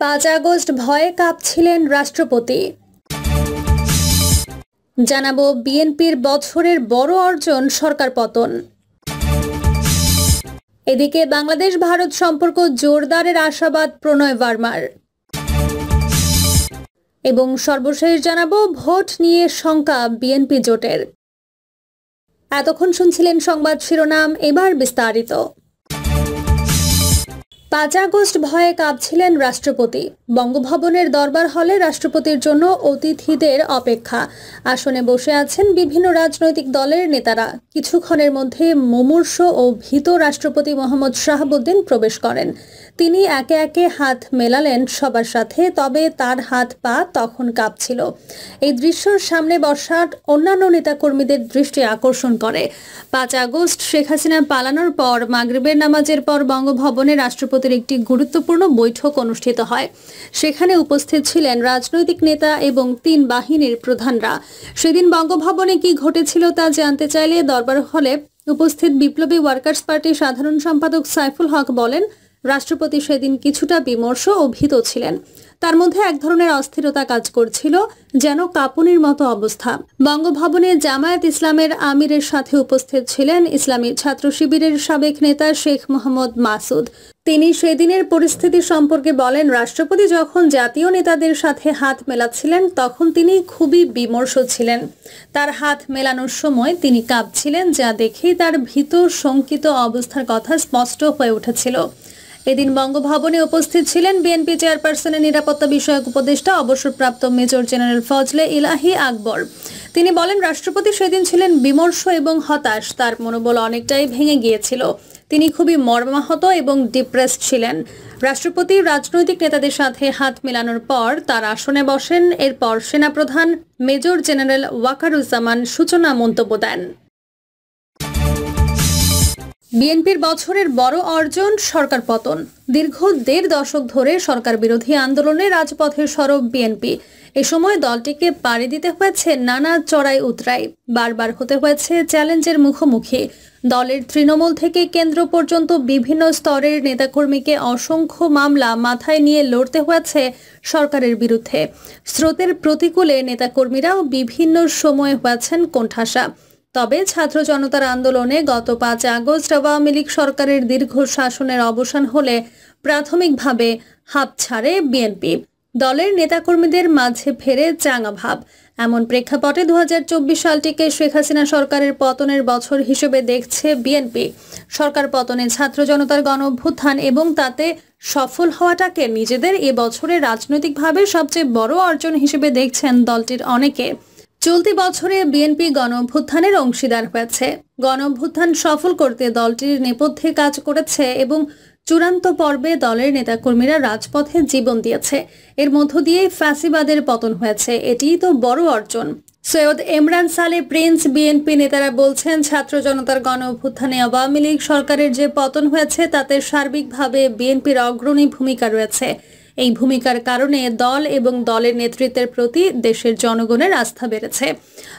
5 August ভয়ে কাঁপছিলেন রাষ্ট্রপতি। জানাবো বিএনপির বছরের বড় অর্জন সরকার পতন। এদিকে বাংলাদেশ ভারত সম্পর্ক জোরদারের আশাবাদ প্রণয় ভার্মার। এবং সর্বশেষ জানাবো ভোট নিয়ে শঙ্কা বিএনপি জোটের। এতক্ষণ শুনছিলেন সংবাদ শিরোনাম, এবার বিস্তারিত। 5 আগস্ট ভয়ে কাঁপছিলেন রাষ্ট্রপতি। বঙ্গভবনের দরবার হলে রাষ্ট্রপতির জন্য অতিথিদের অপেক্ষা। আসনে বসে আছেন বিভিন্ন রাজনৈতিক দলের নেতারা। কিছুক্ষণের মধ্যে মুমূর্ষু ও ভীত রাষ্ট্রপতি মোহাম্মদ শাহাবুদ্দিন প্রবেশ করেন। তিনি একে একে হাত মেলালেন সবার সাথে, তবে তার হাত পা তখন কাঁপছিল। এই দৃশ্যর সামনে বসা অন্যান্য নেতাকর্মীদের দৃষ্টি আকর্ষণ করে। 5 আগস্ট শেখ হাসিনা পালানোর পর মাগরিবের নামাজের পর বঙ্গভবনে রাষ্ট্রপতির একটি গুরুত্বপূর্ণ বৈঠক অনুষ্ঠিত হয়। সেখানে উপস্থিত ছিলেন রাজনৈতিক নেতা এবং 3 বাহিনীর প্রধানরা। সেদিন বঙ্গভবনে কি ঘটেছিল তা জানতে চাইলে দরবার হলে উপস্থিত বিপ্লবী ওয়ার্কার্স পার্টির সাধারণ সম্পাদক সাইফুল হক বলেন, রাষ্ট্রপতি সেদিন কিছুটা বিমর্ষ ও ভীত ছিলেন। তার মধ্যে এক ধরনের অস্থিরতা কাজ করছিল, যেন কাঁপুনির মতো অবস্থা। বঙ্গভবনে জামায়াত ইসলামের আমিরের সাথে উপস্থিত ছিলেন ইসলামী ছাত্র শিবিরের সাবেক নেতা শেখ মোহাম্মদ মাসুদ। তিনি সেদিনের পরিস্থিতি সম্পর্কে বলেন, রাষ্ট্রপতি যখন জাতীয় নেতাদের সাথে হাত মেলাচ্ছিলেন তখন তিনি খুবই বিমর্ষ ছিলেন। তার হাত মেলানোর সময় তিনি কাঁপছিলেন, যা দেখেই তার ভীত শঙ্কিত অবস্থার কথা স্পষ্ট হয়ে উঠেছিল। এদিন বঙ্গভবনে উপস্থিত ছিলেন বিএনপি চেয়ারপারসনের নিরাপত্তা বিষয়ক উপদেষ্টা অবসরপ্রাপ্ত মেজর জেনারেল ফজলে ইলাহি আকবর। তিনি বলেন, রাষ্ট্রপতি সেদিন ছিলেন বিমর্ষ এবং হতাশ। তার মনোবল অনেকটাই ভেঙে গিয়েছিল। তিনি খুবই মর্মাহত এবং ডিপ্রেসড ছিলেন। রাষ্ট্রপতি রাজনৈতিক নেতাদের সাথে হাত মেলানোর পর তার আসনে বসেন। এরপর সেনাপ্রধান মেজর জেনারেল ওয়াকারুজ্জামান সূচনা মন্তব্য দেন। বিএনপির বছরের বড় অর্জন সরকার পতন। দীর্ঘ 1.5 দশক ধরে সরকার বিরোধী আন্দোলনে রাজপথে সরব বিএনপি। এ সময় দলটিকে পাড়ি দিতে হয়েছে নানা চড়াই উতরাই, বারবার হতে হয়েছে চ্যালেঞ্জের মুখোমুখি। দলের তৃণমূল থেকে কেন্দ্র পর্যন্ত বিভিন্ন স্তরের নেতাকর্মীকে অসংখ্য মামলা মাথায় নিয়ে লড়তে হয়েছে সরকারের বিরুদ্ধে। স্রোতের প্রতিকূলে নেতাকর্মীরাও বিভিন্ন সময়ে হয়েছেন কোণঠাসা। তবে ছাত্র জনতার আন্দোলনে গত 5 আগস্ট আওয়ামী লীগ সরকারের দীর্ঘ শাসনের অবসান হলে প্রাথমিকভাবে হাঁপ ছাড়ে বিএনপি। দলের নেতাকর্মীদের মাঝে ফেরে চাঙা ভাব। এমন প্রেক্ষাপটে 2024 সালটিকে শেখ হাসিনা সরকারের পতনের বছর হিসেবে দেখছে বিএনপি। সরকার পতনে ছাত্র জনতার গণ-অভ্যুত্থান এবং তাতে সফল হওয়াটাকে নিজেদের এ বছরে রাজনৈতিকভাবে সবচেয়ে বড় অর্জন হিসেবে দেখছেন দলটির অনেকে। চলতি বছরে বিএনপি গণ-অভ্যুত্থানের অংশীদার হয়েছে। গণ-অভ্যুত্থান সফল করতে দলটির নেপথ্যে কাজ করেছে এবং চূড়ান্ত পর্বে দলের নেতাকর্মীরা রাজপথে জীবন দিয়েছে। এর মধ্য দিয়ে ফ্যাসিবাদের পতন হয়েছে। এটিই তো বড় অর্জন। সৈয়দ ইমরান সালে প্রিন্স বিএনপি নেতারা বলছেন, ছাত্র জনতার গণ-অভ্যুত্থানে আওয়ামী লীগ সরকারের যে পতন হয়েছে তাতে সার্বিকভাবে বিএনপির অগ্রণী ভূমিকা রয়েছে। এই ভূমিকার কারণে দল এবং দলের নেতৃত্বের প্রতি দেশের জনগণের আস্থা বেড়েছে।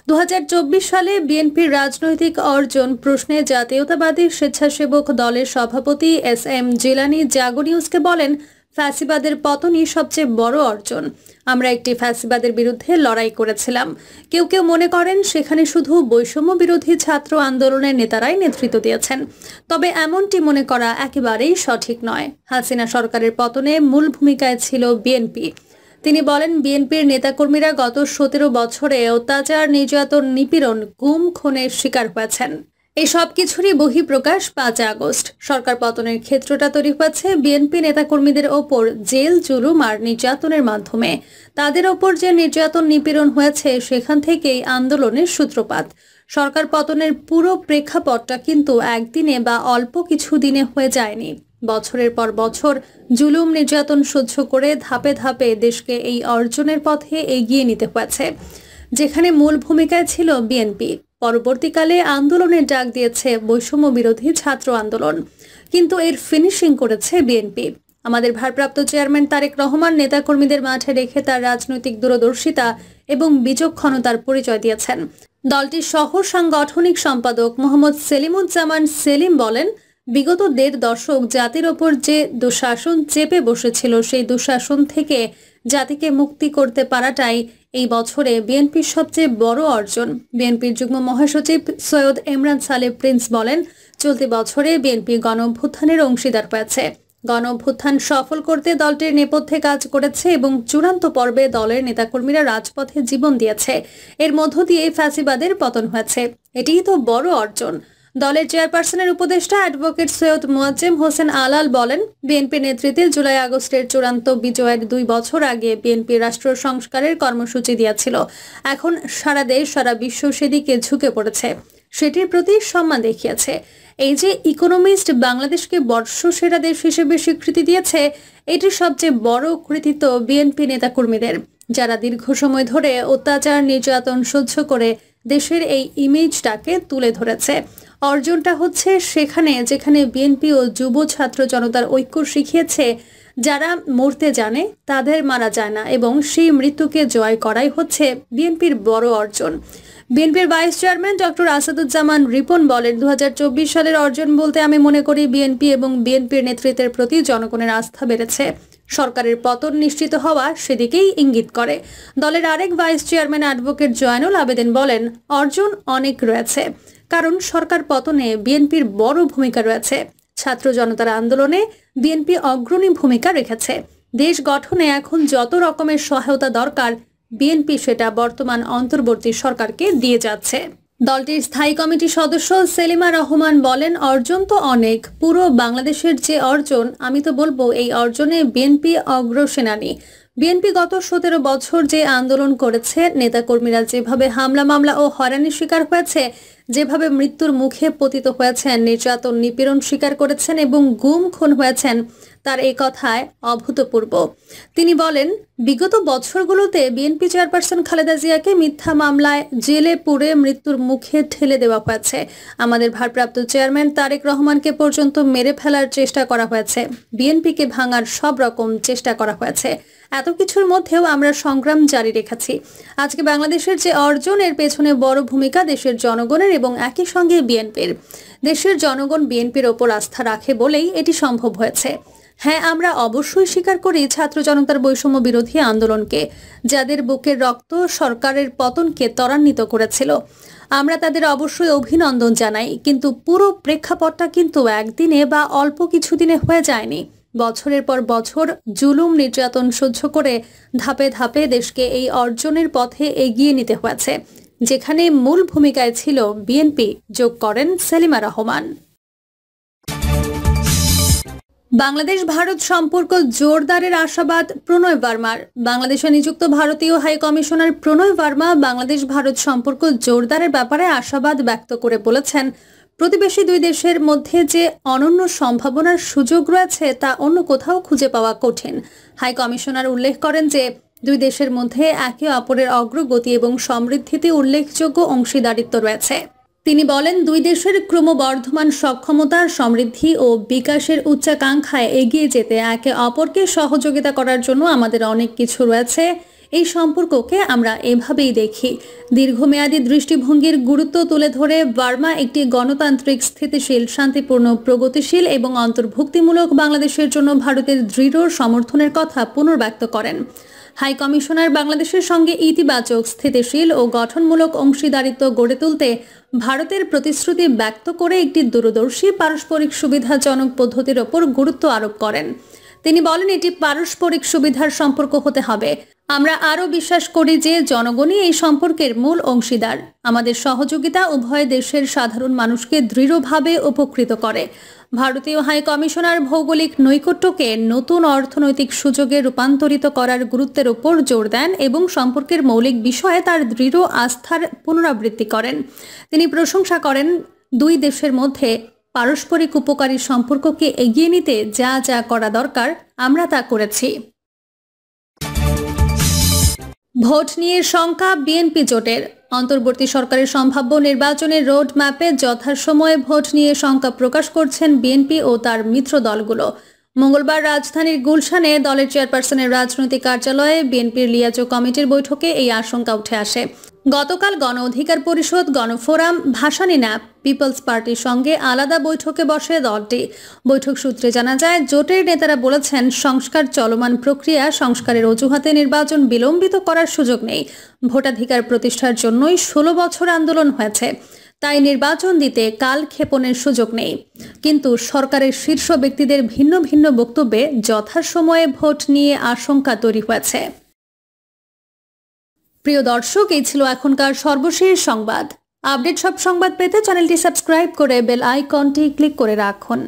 2024 সালে বিএনপির রাজনৈতিক অর্জন প্রশ্নে জাতীয়তাবাদী স্বেচ্ছাসেবক দলের সভাপতি SM জিলানী জাগো নিউজকে বলেন, ফ্যাসিবাদের পতনই সবচেয়ে বড় অর্জন। আমরা একটি ফ্যাসিবাদের বিরুদ্ধে লড়াই করেছিলাম। কেউ কেউ মনে করেন সেখানে শুধু বৈষম্য বিরোধী ছাত্র আন্দোলনের নেতারাই নেতৃত্ব দিয়েছেন। তবে এমনটি মনে করা একেবারেই সঠিক নয়। হাসিনা সরকারের পতনে মূল ভূমিকায় ছিল বিএনপি। তিনি বলেন, বিএনপির নেতাকর্মীরা গত 17 বছরে অত্যাচার, নির্যাতন, নিপীড়ন, গুম, খুনের শিকার হয়েছেন। এই সব কিছুরই বহিঃপ্রকাশ 5 আগস্ট। সরকার পতনের ক্ষেত্রটা তৈরি হয়েছে বিএনপি নেতাকর্মীদের ওপর জেল, জুলুম আর নির্যাতনের মাধ্যমে। তাদের ওপর যে নির্যাতন, নিপীড়ন হয়েছে সেখান থেকেই আন্দোলনের সূত্রপাত। সরকার পতনের পুরো প্রেক্ষাপটটা কিন্তু একদিনে বা অল্প কিছু দিনে হয়ে যায়নি। বছরের পর বছর জুলুম, নির্যাতন সহ্য করে ধাপে ধাপে দেশকে এই অর্জনের পথে এগিয়ে নিতে হয়েছে, যেখানে মূল ভূমিকায় ছিল বিএনপি। পরবর্তীকালে আন্দোলনের ডাক দিয়েছে বৈষম্য বিরোধী ছাত্র আন্দোলন, কিন্তু এর ফিনিশিং করেছে বিএনপি। আমাদের ভারপ্রাপ্ত চেয়ারম্যান তারেক রহমান নেতাকর্মীদের মাঠে রেখে তার রাজনৈতিক দূরদর্শিতা এবং বিচক্ষণতার পরিচয় দিয়েছেন। দলটির সহ সাংগঠনিক সম্পাদক মোহাম্মদ সেলিমুজ্জামান সেলিম বলেন, বিগত ১.৫ দশক জাতির ওপর যে দুঃশাসন চেপে বসেছিল, সেই দুঃশাসন থেকে জাতিকে মুক্তি করতে পারাটাই এই বছরে বিএনপির সবচেয়ে বড় অর্জন। বিএনপির যুগ্ম মহাসচিব সৈয়দ ইমরান সালেহ প্রিন্স বলেন, চলতি বছরে বিএনপি গণঅভ্যুত্থানের অংশীদার হয়েছে। গণঅভ্যুত্থান সফল করতে দলটির নেপথ্যে কাজ করেছে এবং চূড়ান্ত পর্বে দলের নেতাকর্মীরা রাজপথে জীবন দিয়েছে। এর মধ্য দিয়ে ফ্যাসিবাদের পতন হয়েছে। এটিই তো বড় অর্জন। দলের চেয়ারপারসনের উপদেষ্টা অ্যাডভোকেট সৈয়দ মোয়াজ্জেম হোসেন আলাল বলেন, বিএনপি নেতৃত্বে জুলাই আগস্টের চূড়ান্ত বিজয়ের ২ বছর আগে বিএনপি রাষ্ট্র সংস্কারের কর্মসূচি দিয়েছিল। এখন সারা দেশ, সারা বিশ্ব সেদিকে ঝুঁকে পড়েছে, সেটির প্রতি সম্মান দেখিয়েছে। এই যে ইকোনমিস্ট বাংলাদেশকে বর্ষসেরা দেশ হিসেবে স্বীকৃতি দিয়েছে, এটি সবচেয়ে বড় কৃতিত্ব বিএনপি নেতাকর্মীদের, যারা দীর্ঘ সময় ধরে অত্যাচার নির্যাতন সহ্য করে দেশের এই ইমেজটাকে তুলে ধরেছে। অর্জনটা হচ্ছে সেখানে যেখানে বিএনপি ও যুব ছাত্র জনতার ঐক্য শিখিয়েছে, যারা মরতে জানে তাদের মারা যায় না, এবং সেই মৃত্যুকে জয় করাই হচ্ছে বিএনপির বড় অর্জন। বিএনপির vice chairman doctor Asaduzzaman Ripon বলেন, ২০২৪ সালের অর্জন বলতে আমি মনে করি বিএনপি এবং বিএনপির নেতৃত্বের প্রতি জনগণের আস্থা বেড়েছে। সরকারের পতন নিশ্চিত হওয়া সেদিকেই ইঙ্গিত করে। দলের আরেক vice chairman advocate Zainul Abedin বলেন, অর্জন অনেক রয়েছে, কারণ সরকার পতনে বিএনপির বড় ভূমিকা রয়েছে। ছাত্র জনতার আন্দোলনে বিএনপি অগ্রণী ভূমিকা রেখেছে। দেশ গঠনে এখন যত রকমের সহায়তা দরকার, বিএনপি সেটা বর্তমান অন্তর্বর্তী সরকারকে দিয়ে যাচ্ছে। দলটির স্থায়ী কমিটির সদস্য সেলিমা রহমান বলেন, অর্জন তো অনেক, পুরো বাংলাদেশের যে অর্জন, আমি তো বলবো এই অর্জনে বিএনপি অগ্রসেনানী। বিএনপি গত ১৭ বছর যে আন্দোলন করেছে, নেতাকর্মীরা যেভাবে হামলা মামলা ও হয়রানির শিকার হয়েছে, যেভাবে মৃত্যুর মুখে পতিত হয়েছেন, নির্যাতন নিপীড়ন শিকার করেছেন এবং গুম খুন হয়েছেন, তার এই কথায় অভূতপূর্ব। তিনি বলেন, বিগত বছরগুলোতে বিএনপি চেয়ারপারসন খালেদা জিয়াকে মিথ্যা মামলায় জেলে পুরে মৃত্যুর মুখে ঠেলে দেওয়া হয়েছে। আমাদের ভারপ্রাপ্ত চেয়ারম্যান তারেক রহমানকে পর্যন্ত মেরে ফেলার চেষ্টা করা হয়েছে। বিএনপিকে ভাঙার সব রকম চেষ্টা করা হয়েছে। এত কিছুর মধ্যেও আমরা সংগ্রাম জারি রেখেছি। আজকে বাংলাদেশের যে অর্জন, এর পেছনে বড় ভূমিকা দেশের জনগণের এবং একই সঙ্গে বিএনপির। দেশের জনগণ বিএনপির ওপর আস্থা রাখে বলেই এটি সম্ভব হয়েছে। হ্যাঁ, আমরা অবশ্যই স্বীকার করি ছাত্র জনতার বৈষম্য বিরোধী আন্দোলনকে, যাদের বুকের রক্ত সরকারের পতনকে ত্বরান্বিত করেছিল। আমরা তাদের অবশ্যই অভিনন্দন জানাই, কিন্তু পুরো প্রেক্ষাপটটা কিন্তু একদিনে বা অল্প কিছুদিনে হয়ে যায়নি। বছরের পর বছর জুলুম নির্যাতন সহ্য করে ধাপে ধাপে দেশকে এই অর্জনের পথে এগিয়ে নিতে হয়েছে, যেখানে মূল ভূমিকায় ছিল বিএনপি, যোগ করেন সেলিমা রহমান। বাংলাদেশ ভারত সম্পর্ক জোরদারের আশাবাদ প্রণয় ভার্মার। বাংলাদেশে নিযুক্ত ভারতীয় হাই কমিশনার প্রণয় ভার্মা বাংলাদেশ ভারত সম্পর্ক জোরদারের ব্যাপারে আশাবাদ ব্যক্ত করে বলেছেন, প্রতিবেশী দুই দেশের মধ্যে যে অনন্য সম্ভাবনার সুযোগ রয়েছে তা অন্য কোথাও খুঁজে পাওয়া কঠিন। হাই কমিশনার উল্লেখ করেন যে দুই দেশের মধ্যে একে অপরের অগ্রগতি এবং সমৃদ্ধিতে উল্লেখযোগ্য অংশীদারিত্ব রয়েছে। তিনি বলেন, দুই দেশের ক্রমবর্ধমান সক্ষমতা, সমৃদ্ধি ও বিকাশের উচ্চাকাঙ্ক্ষায় এগিয়ে যেতে একে অপরকে সহযোগিতা করার জন্য আমাদের অনেক কিছু রয়েছে। এই সম্পর্ককে আমরা এভাবেই দেখি। দীর্ঘমেয়াদী দৃষ্টিভঙ্গির গুরুত্ব তুলে ধরে ভার্মা একটি গণতান্ত্রিক, স্থিতিশীল, শান্তিপূর্ণ, প্রগতিশীল এবং অন্তর্ভুক্তিমূলক বাংলাদেশের জন্য ভারতের দৃঢ় সমর্থনের কথা পুনর্ব্যক্ত করেন। হাই কমিশনার বাংলাদেশের সঙ্গে ইতিবাচক, স্থিতিশীল ও গঠনমূলক অংশীদারিত্ব গড়ে তুলতে ভারতের প্রতিশ্রুতি ব্যক্ত করে একটি দূরদর্শী, পারস্পরিক সুবিধাজনক পদ্ধতির ওপর গুরুত্ব আরোপ করেন। তিনি বলেন, এটি পারস্পরিক সুবিধার সম্পর্ক হতে হবে। আমরা আরও বিশ্বাস করি যে জনগণই এই সম্পর্কের মূল অংশীদার। আমাদের সহযোগিতা উভয় দেশের সাধারণ মানুষকে দৃঢ়ভাবে উপকৃত করে। ভারতীয় হাই কমিশনার ভৌগোলিক নৈকট্যকে নতুন অর্থনৈতিক সুযোগে রূপান্তরিত করার গুরুত্বের উপর জোর দেন এবং সম্পর্কের মৌলিক বিষয়ে তার দৃঢ় আস্থার পুনরাবৃত্তি করেন। তিনি প্রশংসা করেন, দুই দেশের মধ্যে পারস্পরিক উপকারী সম্পর্ককে এগিয়ে নিতে যা যা করা দরকার আমরা তা করেছি। ভোট নিয়ে শঙ্কা বিএনপি জোটের। অন্তর্বর্তী সরকারের সম্ভাব্য নির্বাচনের রোড ম্যাপে যথাসময়ে ভোট নিয়ে শঙ্কা প্রকাশ করছেন বিএনপি ও তার মিত্র দলগুলো। মঙ্গলবার রাজধানীর গুলশানে দলের চেয়ারপারসনের রাজনৈতিক কার্যালয়ে বিএনপির লিয়াজো কমিটির বৈঠকে এই আশঙ্কা উঠে আসে। গতকাল গণ অধিকার পরিষদ, গণফোরাম, ভাসানী ন্যাপ, পিপলস পার্টির সঙ্গে আলাদা বৈঠকে বসে দলটি। বৈঠক সূত্রে জানা যায়, জোটের নেতারা বলেছেন, সংস্কার চলমান প্রক্রিয়া, সংস্কারের অজুহাতে নির্বাচন বিলম্বিত করার সুযোগ নেই। ভোটাধিকার প্রতিষ্ঠার জন্যই 16 বছর আন্দোলন হয়েছে, তাই নির্বাচন দিতে কালক্ষেপণের সুযোগ নেই। কিন্তু সরকারের শীর্ষ ব্যক্তিদের ভিন্ন ভিন্ন বক্তব্যে যথাসময়ে ভোট নিয়ে আশঙ্কা তৈরি হয়েছে। প্রিয় দর্শক, এই ছিল এখনকার সর্বশেষ সংবাদ। আপডেট সব সংবাদ পেতে চ্যানেলটি সাবস্ক্রাইব করে বেল আইকনটি ক্লিক করে রাখুন।